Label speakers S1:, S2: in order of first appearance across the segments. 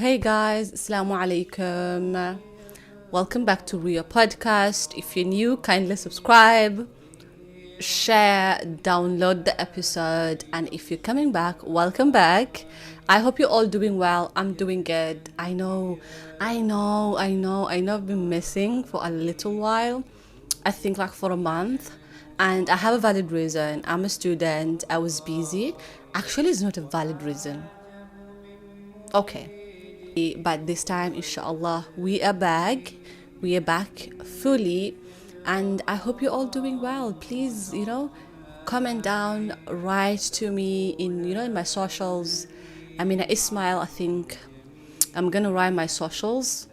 S1: Hey guys, Assalamu alaikum. Welcome back to RİYO podcast. If you're new, kindly subscribe, share, download the episode, and if you're coming back, welcome back. I hope you're all doing well. I'm doing good. I know I've been missing for a little while. I think like for a month. And I have a valid reason. I'm a student. I was busy. Actually, it's not a valid reason. Okay. But this time, inshallah, we are back fully, and I hope you're all doing well. Please, comment down, write to me in my socials. I mean, Ismail, I think I'm gonna write my socials.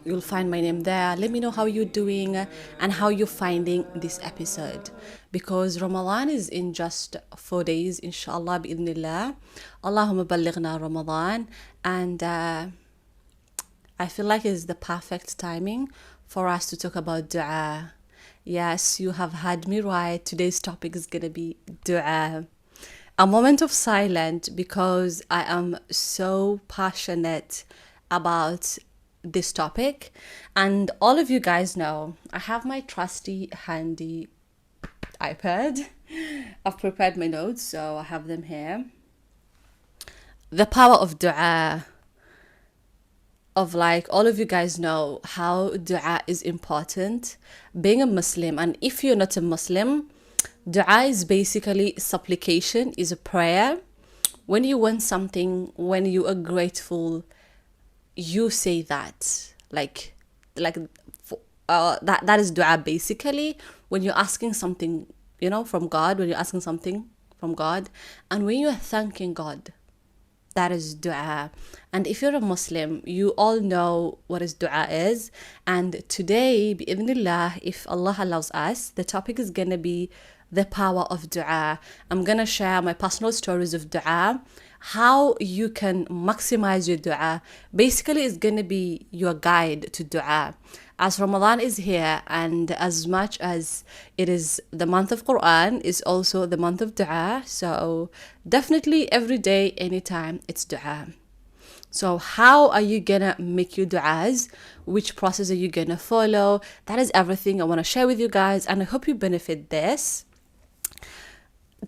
S1: You'll find my name there. Let me know how you're doing and how you're finding this episode. Because Ramadan is in just 4 days, inshallah, bi'idhnillah. Allahumma ballighna Ramadan. And I feel like it's the perfect timing for us to talk about dua. Yes, you have had me right. Today's topic is going to be dua. A moment of silence because I am so passionate about this topic. And all of you guys know I have my trusty handy iPad. I've prepared my notes, so I have them here. The power of dua. Of like all of you guys know how dua is important. Being a Muslim, and if you're not a Muslim, dua is basically supplication, is a prayer. When you want something, when you are grateful, you say that that is dua basically. When you're asking something from God, when you're asking something from God, and when you're thanking God, that is dua. And if you're a Muslim, you all know what is dua is. And today, bi'idhnillah, if Allah allows us, the topic is gonna be the power of dua. I'm gonna share my personal stories of dua, how you can maximize your dua. Basically, it's gonna be your guide to dua. As Ramadan is here, and as much as it is the month of Quran, is also the month of dua. So definitely every day, anytime, it's dua. So how are you gonna make your du'as? Which process are you gonna follow? That is everything I wanna share with you guys, and I hope you benefit this.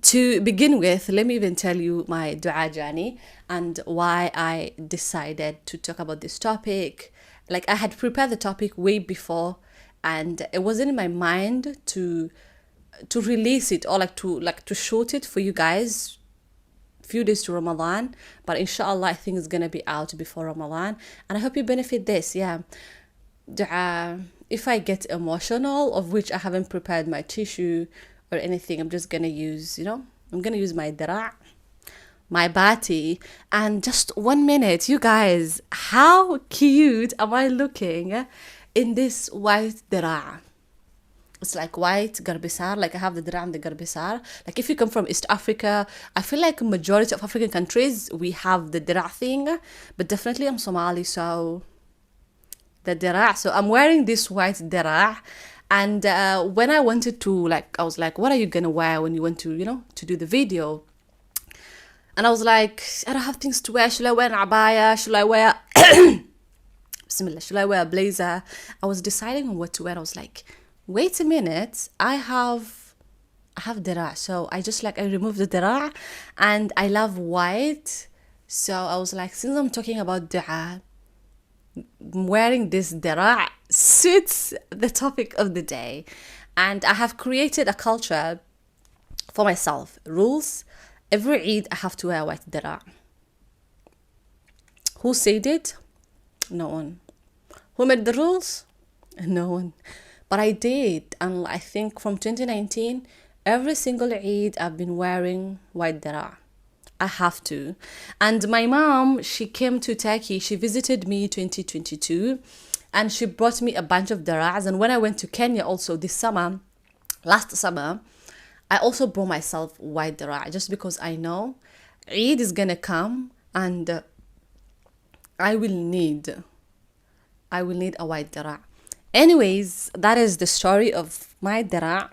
S1: To begin with, let me even tell you my dua journey and why I decided to talk about this topic. Like, I had prepared the topic way before, and it wasn't in my mind to release it, or to shoot it for you guys few days to Ramadan. But inshallah, I think it's gonna be out before Ramadan, and I hope you benefit this. Yeah, dua. If I get emotional, of which I haven't prepared my tissue or anything, I'm just gonna use my dara', my bati. And just 1 minute, you guys, how cute am I looking in this white dara'? It's like white garbisar, like I have the dara' and the garbisar. Like if you come from East Africa, I feel like a majority of African countries, we have the dara' thing, but definitely I'm Somali, so the dara'. So I'm wearing this white dara'. And when I wanted to, I was like, what are you gonna wear when you want to do the video? And I was like, I don't have things to wear. Should I wear an abaya? Should I wear Bismillah, should I wear a blazer? I was deciding on what to wear. I was like, wait a minute, I have dara'. So I removed the dara', and I love white. So I was like, since I'm talking about dua, wearing this dara' suits the topic of the day. And I have created a culture for myself. Rules. Every Eid I have to wear white dara'. Who said it? No one. Who made the rules? No one. But I did. And I think from 2019, every single Eid I've been wearing white dara'. I have to. And my mom, she came to Turkey. She visited me 2022, and she brought me a bunch of dara'as. And when I went to Kenya also last summer, I also brought myself white dara', just because I know Eid is gonna come, and I will need a white dara'. Anyways, that is the story of my dara'.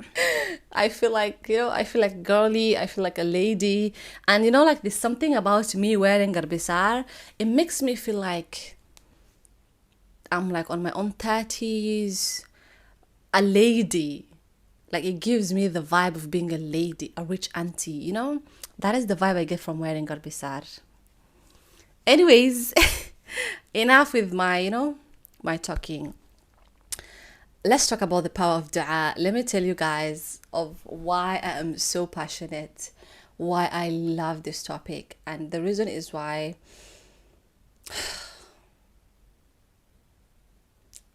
S1: I feel like, I feel like girly, I feel like a lady. And like there's something about me wearing garbisar, it makes me feel like I'm like on my own 30s, a lady. Like it gives me the vibe of being a lady, a rich auntie. That is the vibe I get from wearing garbisar. Anyways, enough with my talking. Let's talk about the power of dua. Let me tell you guys of why I am so passionate, why I love this topic. And the reason is why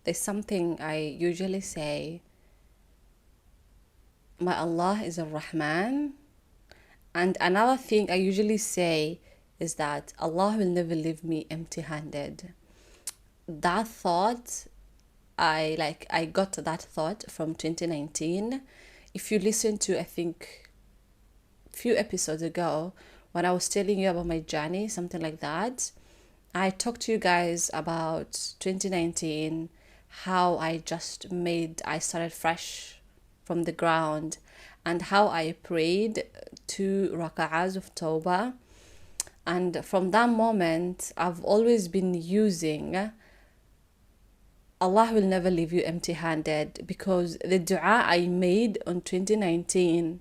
S1: there's something I usually say. My Allah is a Rahman. And another thing I usually say is that Allah will never leave me empty-handed. That thought, I got that thought from 2019. If you listen to, I think, few episodes ago, when I was telling you about my journey, something like that, I talked to you guys about 2019, how I started fresh from the ground, and how I prayed 2 raka'ahs of Tawbah. And from that moment, I've always been using Allah will never leave you empty-handed, because the dua I made on 2019,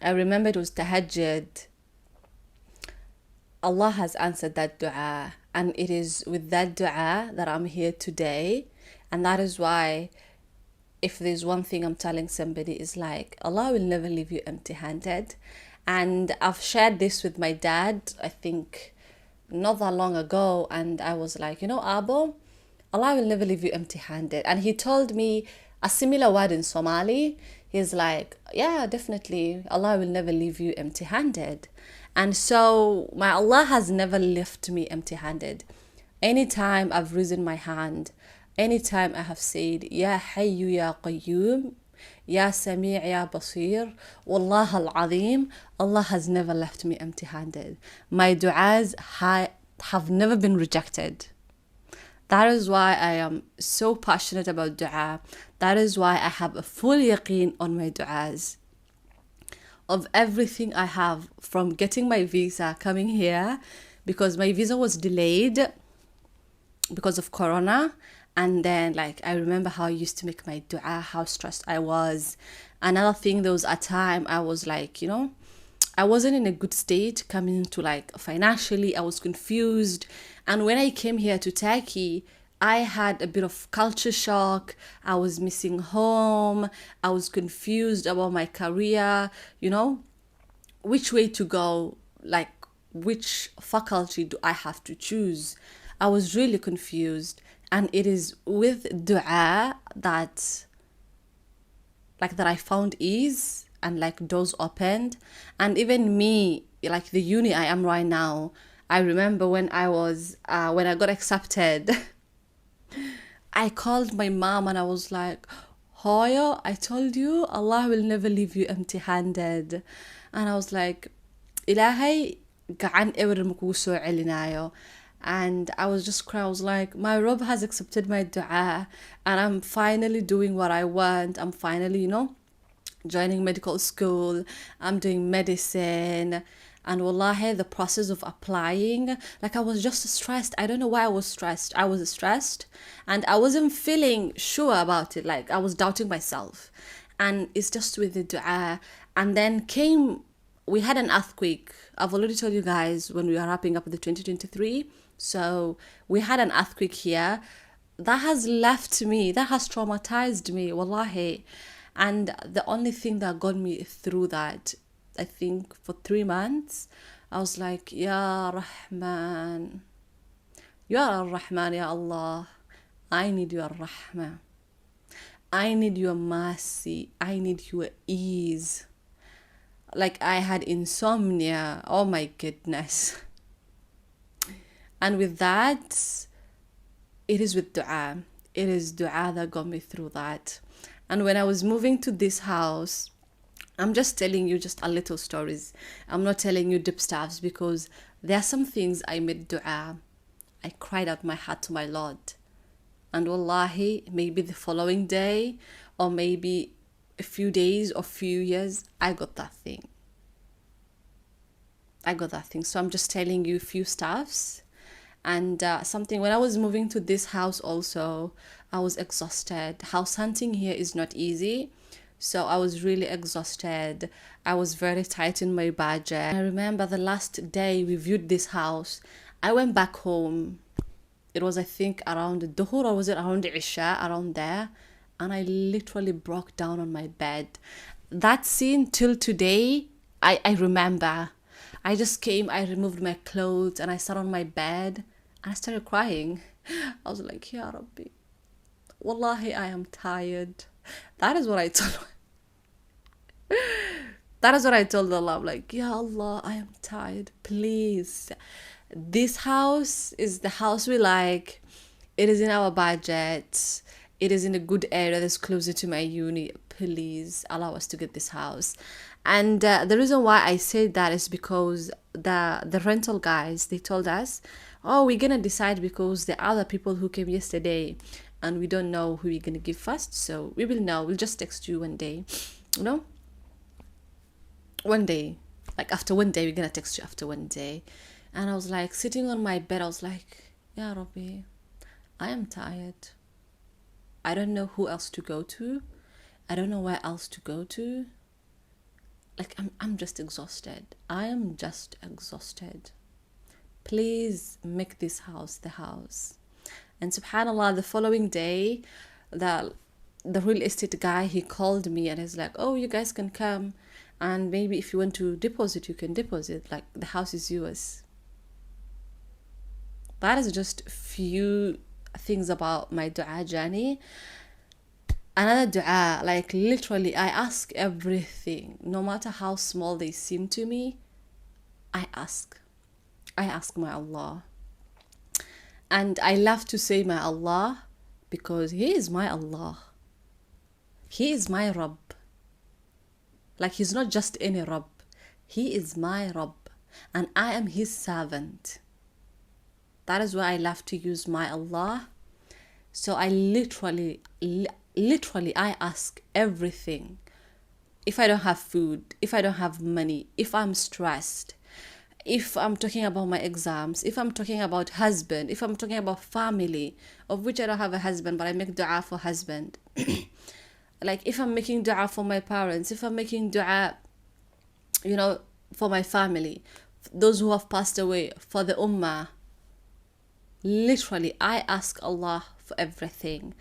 S1: I remember it was tahajjud. Allah has answered that dua, and it is with that dua that I'm here today. And that is why, if there's one thing I'm telling somebody, is like, Allah will never leave you empty-handed. And I've shared this with my dad, I think not that long ago, and I was like, Abo, Allah will never leave you empty-handed. And he told me a similar word in Somali. He's like, yeah, definitely, Allah will never leave you empty-handed. And so my Allah has never left me empty-handed. Anytime I've risen my hand, anytime I have said, Ya Hayyu Ya Qayyum, Ya Sami' Ya Basir, Wallah Al-Azim, Allah has never left me empty-handed. My du'as have never been rejected. That is why I am so passionate about dua. That is why I have a full yaqeen on my du'as. Of everything I have, from getting my visa, coming here, because my visa was delayed because of Corona. And then, I remember how I used to make my dua, how stressed I was. Another thing, there was a time I was I wasn't in a good state coming into financially. I was confused. And when I came here to Turkey, I had a bit of culture shock. I was missing home. I was confused about my career, which way to go, which faculty do I have to choose? I was really confused. And it is with dua that I found ease and doors opened. And even me, the uni I am right now, I remember when I got accepted, I called my mom and I was like, Hoya, I told you Allah will never leave you empty-handed. And I was like, Ilahay gacan ewer makugu soo celinayo. And I was just crying. I was like, my Rob has accepted my dua, and I'm finally doing what I want. I'm finally, joining medical school. I'm doing medicine. And wallahi, the process of applying, I was just stressed. I don't know why I was stressed. I was stressed and I wasn't feeling sure about it. I was doubting myself. And it's just with the dua. And then we had an earthquake. I've already told you guys when we are wrapping up the 2023. So we had an earthquake here. That has traumatized me, wallahi. And the only thing that got me through that, I think for 3 months, I was like, Ya Rahman, Ya Rahman, Ya Allah, I need your Rahmah. I need your mercy. I need your ease. I had insomnia. Oh my goodness. And with that, it is with dua. It is dua that got me through that. And when I was moving to this house, I'm just telling you just a little stories. I'm not telling you deep stuffs, because there are some things I made dua. I cried out my heart to my Lord. And wallahi, maybe the following day, or maybe a few days or few years, I got that thing. So I'm just telling you a few stuffs. And something, when I was moving to this house also, I was exhausted. House hunting here is not easy. So I was really exhausted. I was very tight in my budget. I remember the last day we viewed this house, I went back home. It was, I think, around Duhur, or was it around Isha, around there. And I literally broke down on my bed. That scene till today, I remember. I just came, I removed my clothes, and I sat on my bed, and I started crying. I was like, Ya Rabbi, Wallahi, I am tired. That is what I told That is what I told Allah. I'm like, Ya Allah, I am tired. Please. This house is the house we like. It is in our budget. It is in a good area that's closer to my uni. Please allow us to get this house. And the reason why I said that is because the rental guys, they told us, oh, we're gonna decide because the other people who came yesterday, and we don't know who we're gonna give first. So we will know. We'll just text you one day, you know. One day, like after one day, we're gonna text you after one day. And I was like sitting on my bed. I was like, Ya Rabbi, I am tired. I don't know who else to go to. I don't know where else to go to. Like, I'm just exhausted. I am just exhausted. Please make this house the house. And subhanallah, the following day, the real estate guy, he called me and he's like, oh, you guys can come, and maybe if you want to deposit, you can deposit. Like, the house is yours. That is just few things about my dua journey. Another dua, like literally, I ask everything, no matter how small they seem to me. I ask my Allah. And I love to say my Allah because He is my Allah. He is my Rabb. Like, He's not just any Rabb. He is my Rabb. And I am His servant. That is why I love to use my Allah. So I literally I ask everything. If I don't have food, if I don't have money, if I'm stressed, if I'm talking about my exams, if I'm talking about husband, if I'm talking about family, of which I don't have a husband, but I make dua for husband. Like, if I'm making dua for my parents, if I'm making dua, you know, for my family, those who have passed away, for the ummah. Literally, I ask Allah for everything.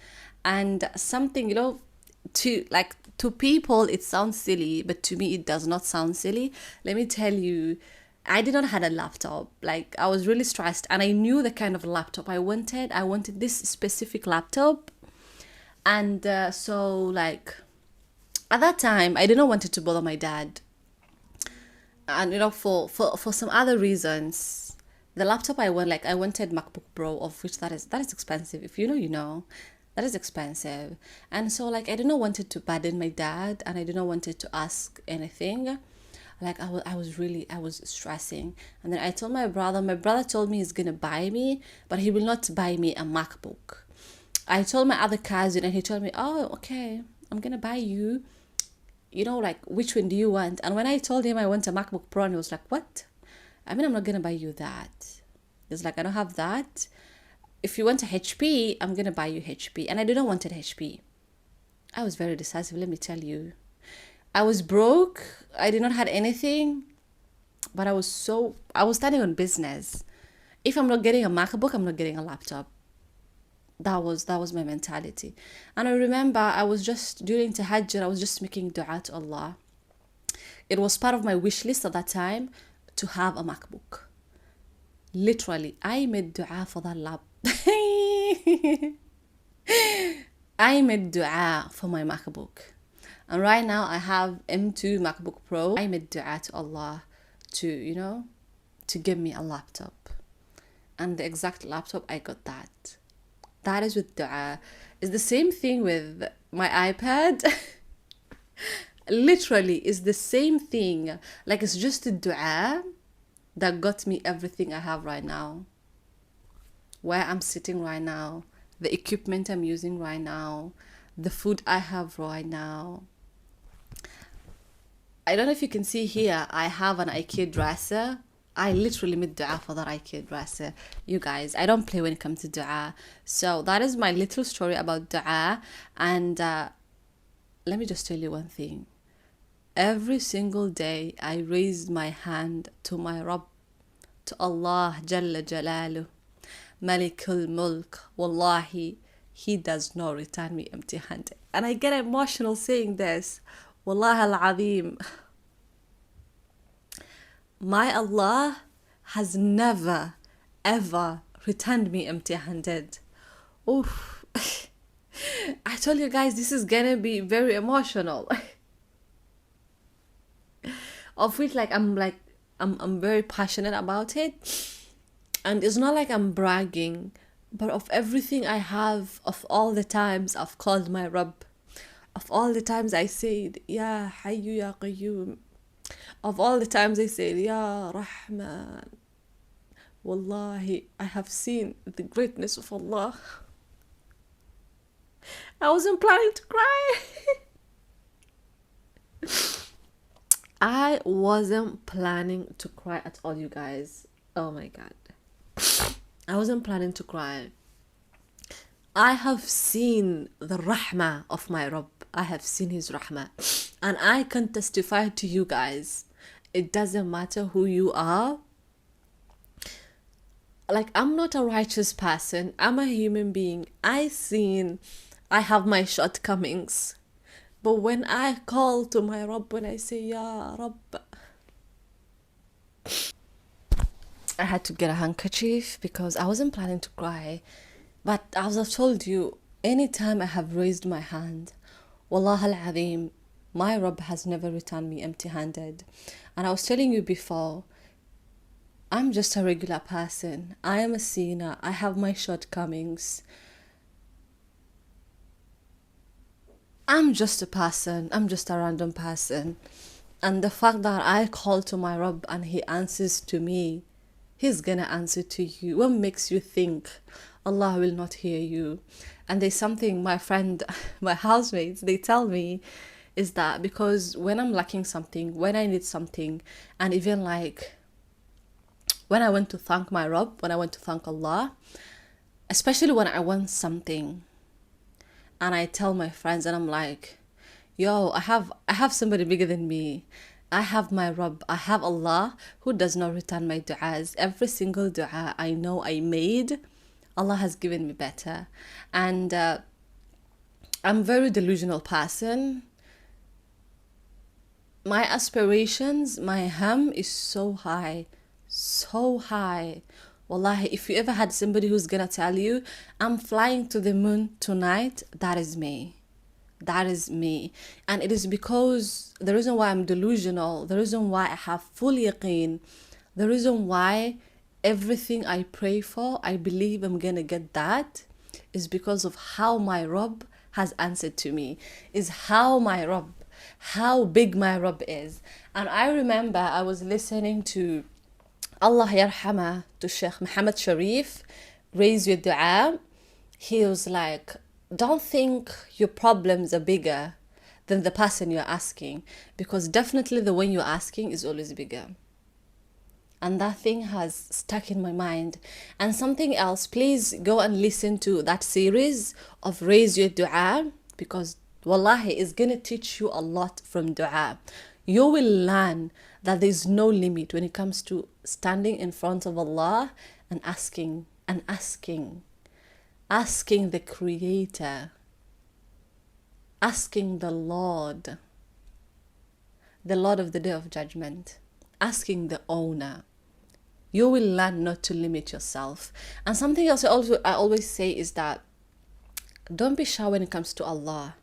S1: And something, you know, to people it sounds silly, but to me it does not sound silly. Let me tell you, I did not have a laptop. Like, I was really stressed, and I knew the kind of laptop I wanted. I wanted this specific laptop. And so, like, at that time, I didn't want it to bother my dad. And, you know, for some other reasons, the laptop I wanted MacBook Pro, of which that is expensive. If you know, you know. That is expensive. And so, like, I didn't want it to burden my dad, and I didn't want it to ask anything. Like, I was stressing. And then I told my brother told me he's gonna buy me, but he will not buy me a MacBook. I told my other cousin, and he told me, oh, okay, I'm gonna buy you, you know, like, which one do you want? And when I told him I want a MacBook Pro, and he was like, what? I mean, I'm not gonna buy you that. He's like, I don't have that. If you want a HP, I'm gonna buy you HP. And I didn't want an HP. I was very decisive, let me tell you. I was broke. I did not have anything. But I was standing on business. If I'm not getting a MacBook, I'm not getting a laptop. That was my mentality. And I remember I was just during Tahajjud, I was just making dua to Allah. It was part of my wish list at that time to have a MacBook. Literally, I made dua for that lap. I made dua for my MacBook. And right now I have M2 MacBook Pro. I made dua to Allah to, you know, to give me a laptop. And the exact laptop, I got that. That is with dua. It's the same thing with my iPad. Literally, it's the same thing. Like, it's just a dua that got me everything I have right now. Where I'm sitting right now, the equipment I'm using right now, the food I have right now. I don't know if you can see here, I have an IKEA dresser. I literally made dua for that IKEA dresser. You guys, I don't play when it comes to dua. So that is my little story about dua. And let me just tell you one thing. Every single day, I raised my hand to my Rabb, to Allah Jalla Jalaluh, Malikul Mulk. Wallahi, He does not return me empty handed. And I get emotional saying this. Wallahi al-Azim. My Allah has never, ever returned me empty handed. Oof. I told you guys, this is gonna be very emotional. Of which I'm very passionate about it. And it's not like I'm bragging, but of everything I have, of all the times I've called my Rabb, of all the times I said, Ya Hayyu Ya Qayyum, of all the times I said, Ya Rahman, Wallahi, I have seen the greatness of Allah. I wasn't planning to cry. I wasn't planning to cry at all, you guys. Oh my God. I wasn't planning to cry. I have seen the rahmah of my Rabb. I have seen His rahmah. And I can testify to you guys. It doesn't matter who you are. Like, I'm not a righteous person. I'm a human being. I have my shortcomings. But when I call to my Rabb, when I say, Ya Rabb, I had to get a handkerchief because I wasn't planning to cry. But as I've told you, anytime I have raised my hand, Wallah al-Azim, my Rabb has never returned me empty-handed. And I was telling you before, I'm just a regular person. I am a sinner. I have my shortcomings. I'm just a person. I'm just a random person. And the fact that I call to my Rabb and He answers to me, He's gonna answer to you. What makes you think Allah will not hear you? And there's something my friend, my housemates, they tell me is that because when I'm lacking something, when I need something, and even like when I went to thank my Rabb, when I went to thank Allah, especially when I want something, and I tell my friends and I'm like, yo, I have somebody bigger than me. I have my Rabb. I have Allah who does not return my du'as. Every single du'a I know I made, Allah has given me better. And I'm a very delusional person. My aspirations, my ham is so high. So high. Wallahi, if you ever had somebody who's gonna tell you, I'm flying to the moon tonight, that is me. That is me. And it is because the reason why I'm delusional, the reason why I have full yaqeen, the reason why everything I pray for, I believe I'm gonna get that, is because of how my Rabb has answered to me, is how big my Rabb is. And I remember I was listening to Allah yarhamah, to Sheikh Muhammad Sharif, raise your dua. He was like, don't think your problems are bigger than the person you're asking, because definitely the one you're asking is always bigger. And that thing has stuck in my mind. And something else, please go and listen to that series of Raise Your Dua, because wallahi, it's gonna teach you a lot from dua. You will learn that there's no limit when it comes to standing in front of Allah and asking the Creator, asking the Lord of the Day of Judgment, asking the owner. You will learn not to limit yourself. And something else I always say is that don't be shy when it comes to Allah,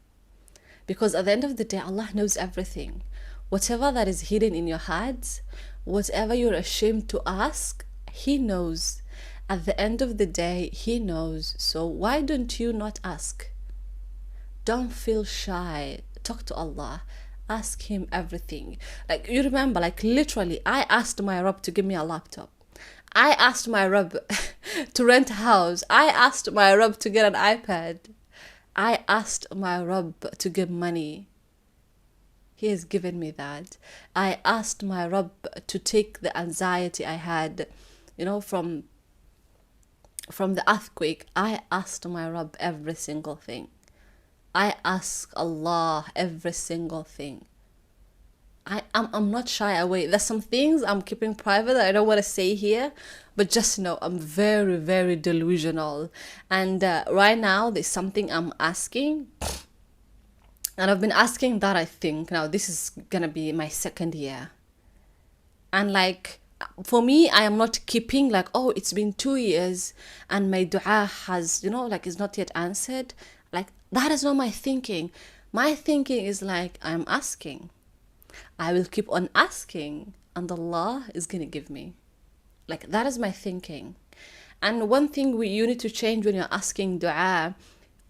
S1: because at the end of the day, Allah knows everything. Whatever that is hidden in your heart, whatever you're ashamed to ask, He knows. At the end of the day, He knows. So why don't you not ask? Don't feel shy. Talk to Allah. Ask Him everything. Like, you remember, like literally, I asked my Rabb to give me a laptop. I asked my Rabb to rent a house. I asked my Rabb to get an iPad. I asked my Rabb to give money. He has given me that. I asked my Rabb to take the anxiety I had, from the earthquake. I asked my Rabb every single thing. I ask Allah every single thing. I'm not shy away. There's some things I'm keeping private that I don't want to say here, but just know I'm very, very delusional. And right now, there's something I'm asking, and I've been asking that, I think. Now, this is gonna be my second year. And like, for me, I am not keeping like, oh, it's been 2 years and my dua has, is not yet answered. Like, that is not my thinking. My thinking is like, I'm asking. I will keep on asking, and Allah is going to give me. Like, that is my thinking. And one thing you need to change when you're asking dua,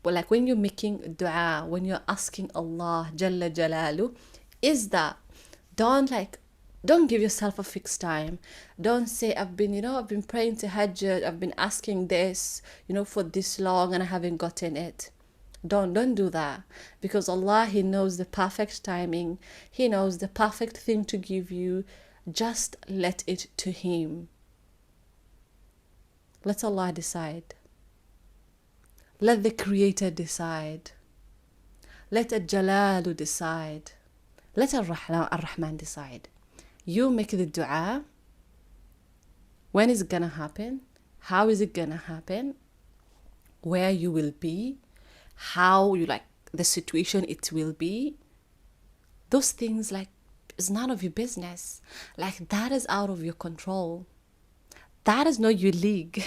S1: but like when you're making dua, when you're asking Allah Jalla Jalalu, is that don't give yourself a fixed time. Don't say, I've been praying to Hajj, I've been asking this, for this long and I haven't gotten it. Don't do that, because Allah, He knows the perfect timing. He knows the perfect thing to give you. Just let it to Him. Let Allah decide. Let the Creator decide. Let Al-Jalalu decide. Let Ar-Rahman decide. You make the dua. When is it gonna happen? How is it gonna happen? Where you will be? How you the situation it will be? Those things is none of your business. That is out of your control. That is not your league.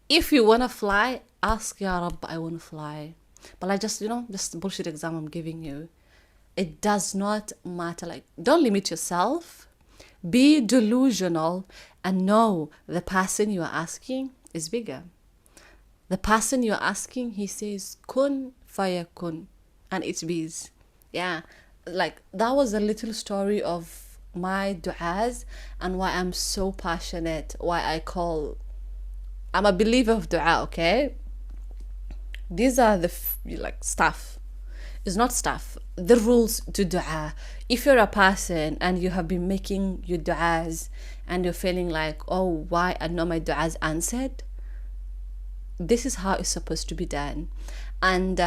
S1: If you wanna fly, ask Ya Rabb, I wanna fly. But just the bullshit exam I'm giving you. It does not matter. Don't limit yourself. Be delusional and know the person you are asking is bigger. The person you're asking, he says, kun fayakun, and it bees. Yeah, that was a little story of my du'as and why I'm so passionate, I'm a believer of dua, okay? These are the stuff. It's not stuff. The rules to dua. If you're a person and you have been making your du'as and you're feeling oh, why are not my du'as answered? This is how it's supposed to be done. And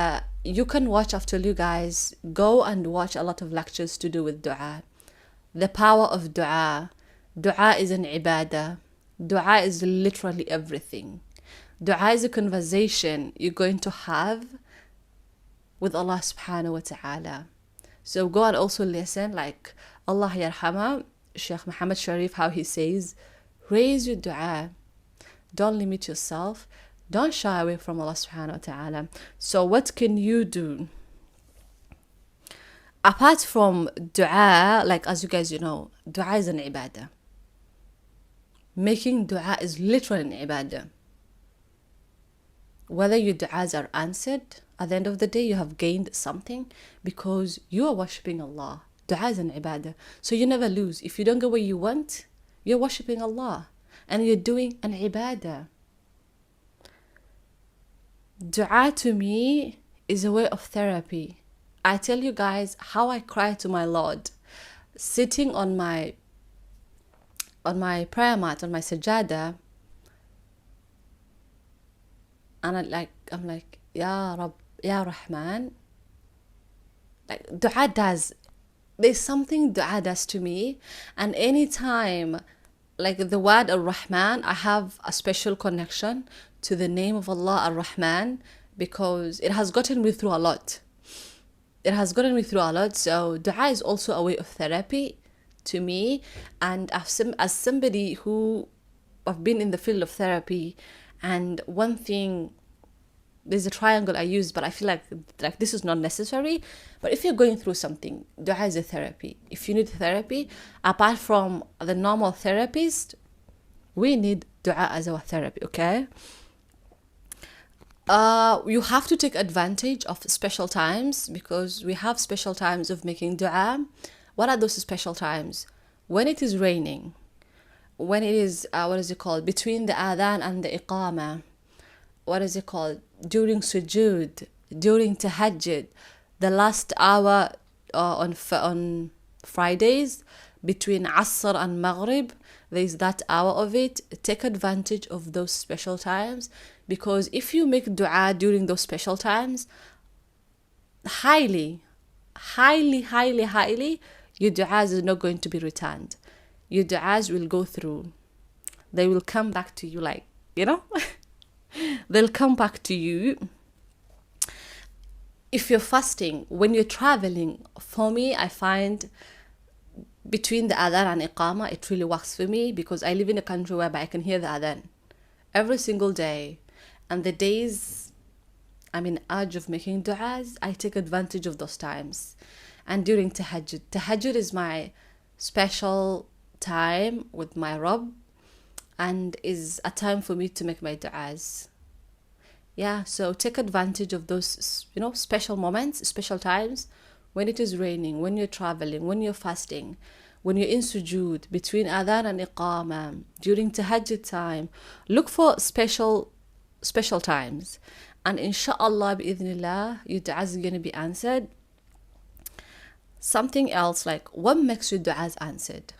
S1: you can watch, after you guys go and watch a lot of lectures to do with dua. The power of dua. Dua is an ibadah. Dua is literally everything. Dua is a conversation you're going to have with Allah subhanahu wa ta'ala. So go and also listen, Allah yarhama, Sheikh Muhammad Sharif, how he says, raise your dua. Don't limit yourself. Don't shy away from Allah subhanahu wa ta'ala. So what can you do? Apart from dua, as you guys know, dua is an ibadah. Making dua is literally an ibadah. Whether your du'as are answered, at the end of the day, you have gained something because you are worshipping Allah. Dua is an ibadah. So you never lose. If you don't get what you want, you're worshipping Allah and you're doing an ibadah. Dua to me is a way of therapy. I tell you guys how I cry to my Lord, sitting on my prayer mat, on my sajada, and I'm like, Ya Rabb, Ya Rahman. Dua there's something dua does to me, and anytime the word Ar-Rahman, I have a special connection to the name of Allah Ar-Rahman because it has gotten me through a lot. So dua is also a way of therapy to me. And as somebody who I've been in the field of therapy, and one thing, there's a triangle I use, but I feel like this is not necessary. But if you're going through something, dua is a therapy. If you need therapy, apart from the normal therapist, we need dua as our therapy, okay? You have to take advantage of special times, because we have special times of making dua. What are those special times? When it is raining, when it is, between the adhan and the iqamah, during sujood, during tahajjud, the last hour on Fridays between Asr and Maghrib. There's that hour of it. Take advantage of those special times, because if you make dua during those special times, highly, your du'as is not going to be returned. Your du'as will go through. They will come back to you, like, they'll come back to you. If you're fasting, when you're traveling, for me, I find between the adhan and iqama, it really works for me, because I live in a country whereby I can hear the adhan every single day. And the days I'm in urge of making du'as, I take advantage of those times. And during tahajjud is my special time with my Rabb, and is a time for me to make my du'as. Yeah, so take advantage of those, special moments, special times, when it is raining, when you're traveling, when you're fasting, when you're in sujood, between adhan and iqama, during tahajjud time. Look for special times. And inshallah, bi'idhnillah, your du'as are going to be answered. Something else, like, what makes your du'as answered?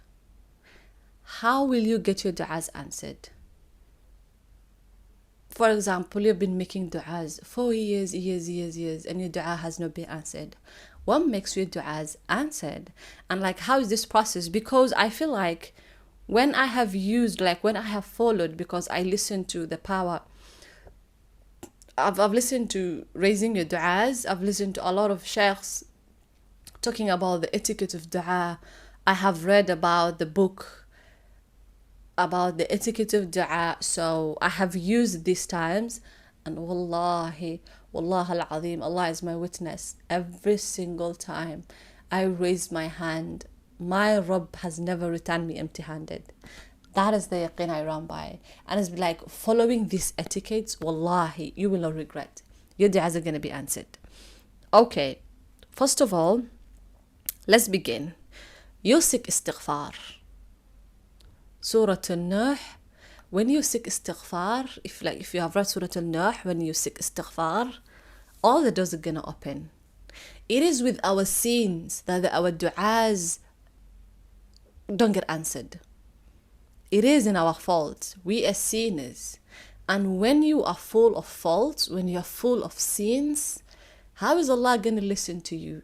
S1: How will you get your du'as answered? For example, you've been making du'as for years, and your du'a has not been answered. What makes your du'as answered? And like, how is this process? Because I feel like when I have followed, because I listened to the power, I've listened to raising your du'as, I've listened to a lot of sheikhs talking about the etiquette of du'a. I have read about the book about the etiquette of du'a, so I have used these times, and wallahi al-azim, Allah is my witness, every single time I raise my hand, my Rabb has never returned me empty-handed. That is the yaqeen I run by. And it's like, following these etiquettes, wallahi, you will not regret. Your du'as are going to be answered. Okay, first of all, let's begin. You seek istighfar. Surah Al-Nuh, when you seek istighfar, if you have read Surah Al-Nuh, when you seek istighfar, all the doors are going to open. It is with our sins that our du'as don't get answered. It is in our faults. We are sinners. And when you are full of faults, when you are full of sins, how is Allah going to listen to you?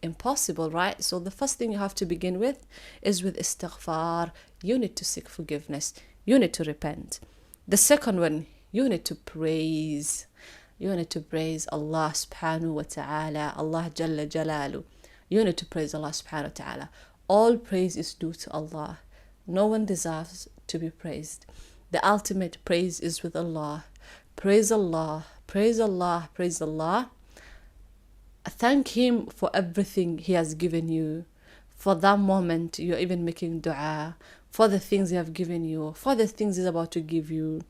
S1: Impossible, right? So the first thing you have to begin with is with istighfar. You need to seek forgiveness. You need to repent. The second one, you need to praise. You need to praise Allah subhanahu wa ta'ala, Allah jalla jalalu. You need to praise Allah subhanahu wa ta'ala. All praise is due to Allah. No one deserves to be praised. The ultimate praise is with Allah. Praise Allah, praise Allah, praise Allah. Thank Him for everything He has given you. For that moment you're even making dua. For the things He have given you. For the things He's about to give you.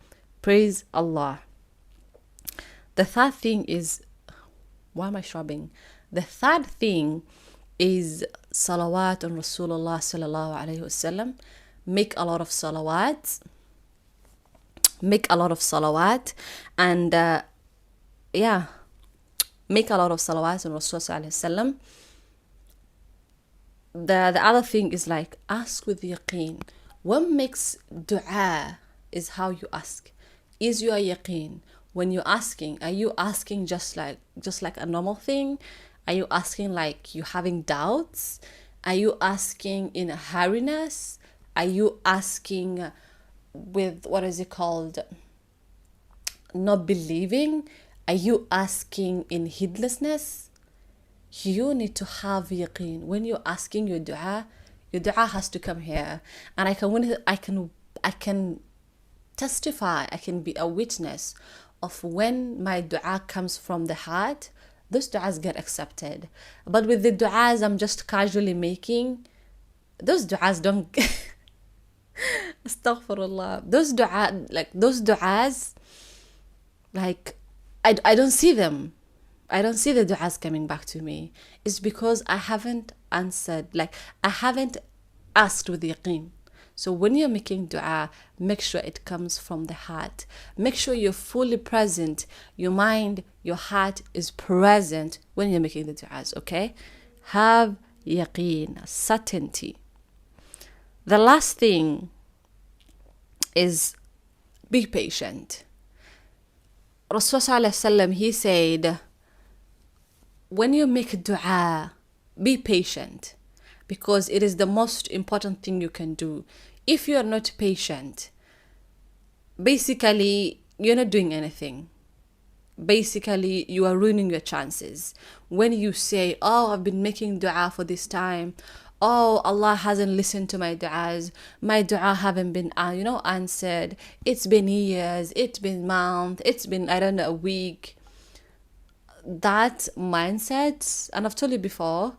S1: Praise Allah. The third thing is, why am I shrubbing? The third thing is salawat on Rasulullah sallallahu alayhi wasallam. Make a lot of salawat. Make a lot of salawat. And make a lot of salawat on Rasulullah sallallahu alayhi wasallam. The other thing is, like, ask with yaqeen. What makes dua is how you ask. Is your yaqeen? When you're asking, are you asking just like a normal thing? Are you asking like you're having doubts? Are you asking in a hurriness? Are you asking with, not believing? Are you asking in heedlessness? You need to have yaqeen. When you're asking your dua has to come here. And I can testify, I can be a witness of when my dua comes from the heart, those duas get accepted. But with the duas I'm just casually making, those duas don't astaghfirullah. Those duas, like, I don't see them. I don't see the duas coming back to me. It's because I haven't answered, like, I haven't asked with yaqeen. So when you're making dua, make sure it comes from the heart. Make sure you're fully present. Your mind, your heart is present when you're making the duas, okay? Have yaqeen, certainty. The last thing is be patient. Rasul Sallallahu Alaihi Wasallam, he said, when you make dua, be patient, because it is the most important thing you can do. If you are not patient, basically you're not doing anything. Basically you are ruining your chances. When you say, oh, I've been making dua for this time, oh, Allah hasn't listened to my du'as, my dua haven't been answered, it's been years, it's been months, it's been, I don't know, a week. That mindset, and I've told you before,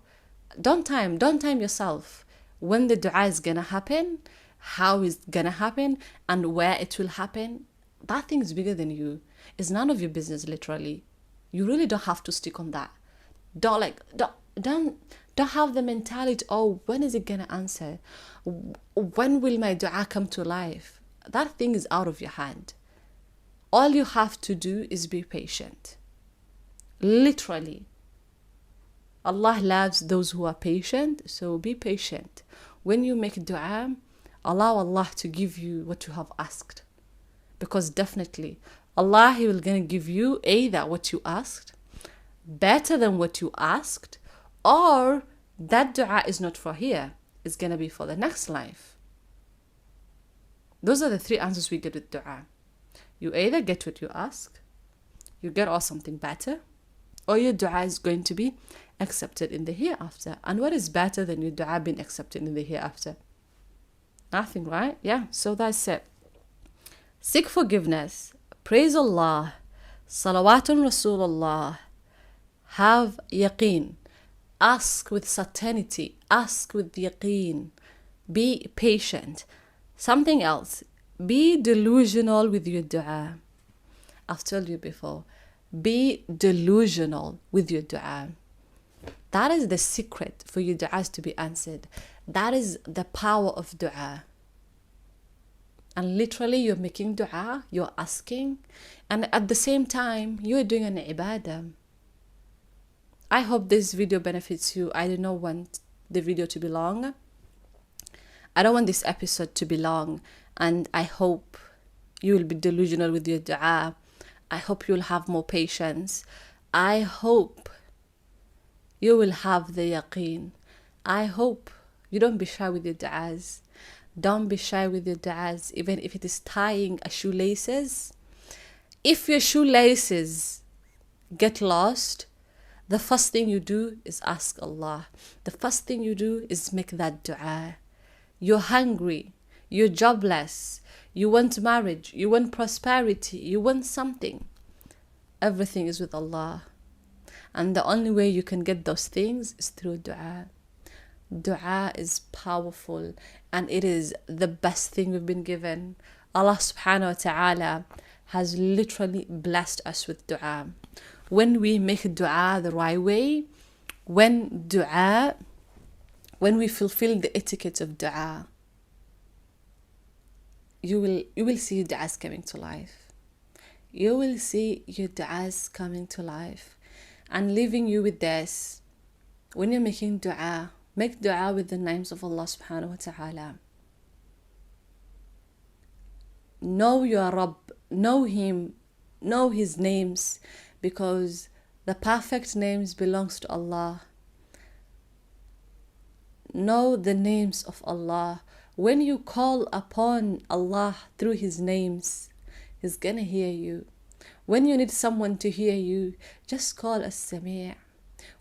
S1: don't time yourself when the dua is gonna happen, how it's gonna happen, and where it will happen. That thing is bigger than you. It's none of your business, literally. You really don't have to stick on that. Don't have the mentality, oh, when is it gonna answer? When will my dua come to life? That thing is out of your hand. All you have to do is be patient. Literally. Allah loves those who are patient, so be patient. When you make dua, allow Allah to give you what you have asked. Because definitely, Allah, He will gonna give you either what you asked, better than what you asked, or that dua is not for here. It's gonna be for the next life. Those are the three answers we get with dua. You either get what you ask, you get or something better, or your dua is going to be accepted in the hereafter. And what is better than your dua being accepted in the hereafter? Nothing, right? Yeah, so that's it. Seek forgiveness, praise Allah, salawatun Rasulullah, have yaqeen, ask with certainty, ask with yaqeen, be patient. Something else, be delusional with your dua. I've told you before, be delusional with your dua. That is the secret for your du'as to be answered. That is the power of dua. And literally you're making dua, you're asking, and at the same time you're doing an ibadah. I hope this video benefits you. I do not want the video to be long. I don't want this episode to be long, and I hope you will be delusional with your dua. I hope you'll have more patience. I hope you will have the yaqeen. I hope you don't be shy with your du'as. Don't be shy with your du'as, even if it is tying a shoelaces. If your shoelaces get lost, the first thing you do is ask Allah. The first thing you do is make that dua. You're hungry, you're jobless, you want marriage, you want prosperity, you want something. Everything is with Allah. And the only way you can get those things is through dua. Dua is powerful, and it is the best thing we've been given. Allah subhanahu wa ta'ala has literally blessed us with dua. When we make dua the right way, when we fulfill the etiquette of dua, you will see your du'as coming to life. You will see your du'as coming to life. And leaving you with this, when you're making dua, make dua with the names of Allah subhanahu wa ta'ala. Know your Rabb, know Him, know His names, because the perfect names belongs to Allah. Know the names of Allah. When you call upon Allah through His names, He's gonna hear you. When you need someone to hear you, just call As-Sami'.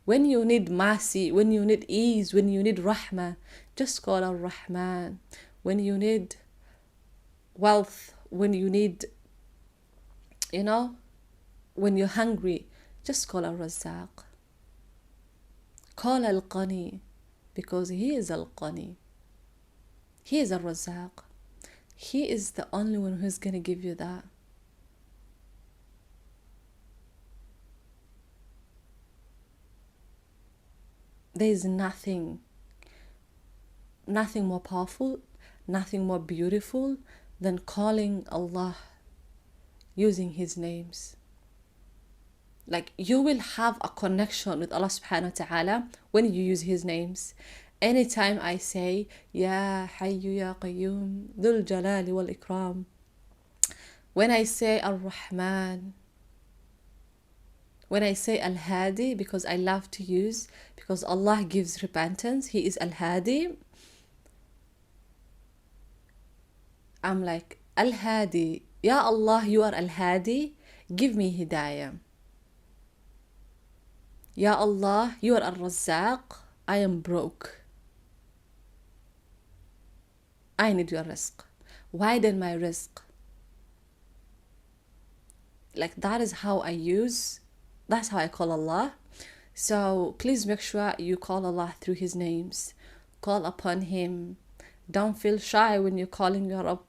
S1: When you need mercy, when you need ease, when you need rahmah, just call Ar-Rahman. When you need wealth, when you need, when you're hungry, just call Ar-Razzaq. Call Al-Qani, because He is Al-Qani. He is Ar-Razzaq. He is the only one who's going to give you that. There is nothing more powerful, nothing more beautiful than calling Allah using His names. Like you will have a connection with Allah subhanahu wa ta'ala when you use his names. Anytime I say Ya Hayyu Ya Qayyum Dhul Jalali wal Ikram, when I say Ar-Rahman, when I say Al-Hadi, because I love to use, because Allah gives repentance, he is Al-Hadi, I'm like, Al-Hadi, Ya Allah, you are Al-Hadi, give me hidayah. Ya Allah, you are Al-Razzaq, I am broke, I need your rizq, widen my rizq. Like that is how I use, that's how I call Allah. So please make sure you call Allah through his names, call upon him. Don't feel shy when you're calling your Rabb.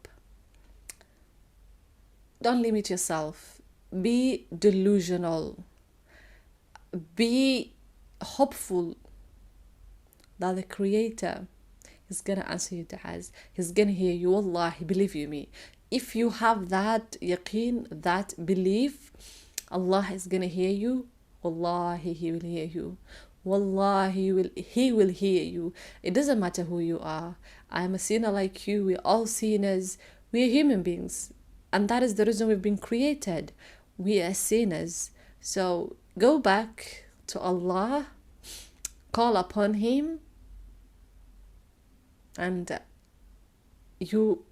S1: Don't limit yourself. Be delusional. Be hopeful that the Creator is gonna answer your du'as. He's gonna hear you. Wallahi, believe you me. If you have that yaqeen, that belief, Allah is gonna hear you. Wallahi, he will hear you. Wallahi, he will hear you. It doesn't matter who you are. I'm a sinner like you. We're all sinners. We're human beings. And that is the reason we've been created. We are sinners. So go back to Allah, call upon him, and you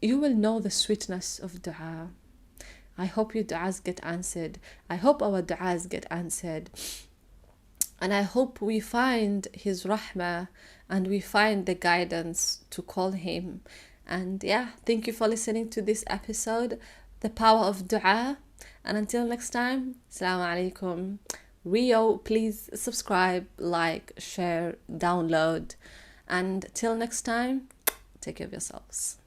S1: will know the sweetness of dua. I hope your du'as get answered. I hope our du'as get answered. And I hope we find his rahmah and we find the guidance to call him. And yeah, thank you for listening to this episode, The Power of Dua. And until next time, Assalamu alaikum. RİYO, please subscribe, like, share, download. And till next time, take care of yourselves.